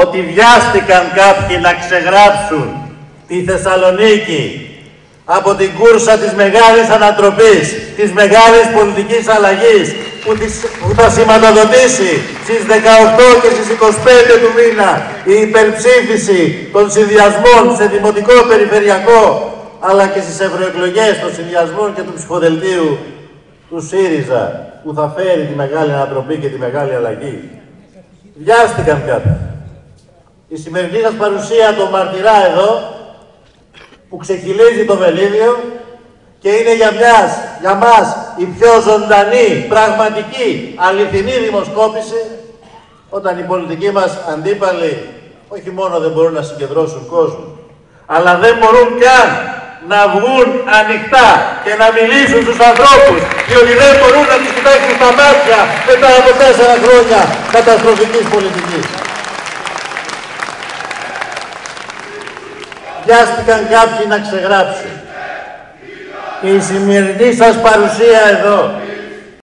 ότι βιάστηκαν κάποιοι να ξεγράψουν τη Θεσσαλονίκη από την κούρσα της μεγάλης ανατροπής, της μεγάλης πολιτικής αλλαγής που θα σηματοδοτήσει στις 18 και στις 25 του μήνα η υπερψήφιση των συνδυασμών σε δημοτικό, περιφερειακό αλλά και στις ευρωεκλογές των συνδυασμών και του ψηφοδελτίου του ΣΥΡΙΖΑ που θα φέρει τη μεγάλη ανατροπή και τη μεγάλη αλλαγή. Βιάστηκαν κάποιοι. Η σημερινή σας παρουσία το μαρτυρά εδώ, που ξεκυλίζει το βελίδιο και είναι για μας η πιο ζωντανή, πραγματική, αληθινή δημοσκόπηση, όταν οι πολιτικοί μας αντίπαλοι όχι μόνο δεν μπορούν να συγκεντρώσουν κόσμο, αλλά δεν μπορούν καν να βγουν ανοιχτά και να μιλήσουν στους ανθρώπους, διότι δεν μπορούν να τους κοιτάξουν στα μάτια μετά από 4 χρόνια καταστροφικής πολιτικής. Βιάστηκαν κάποιοι να ξεγράψουν. Και η σημερινή σας παρουσία εδώ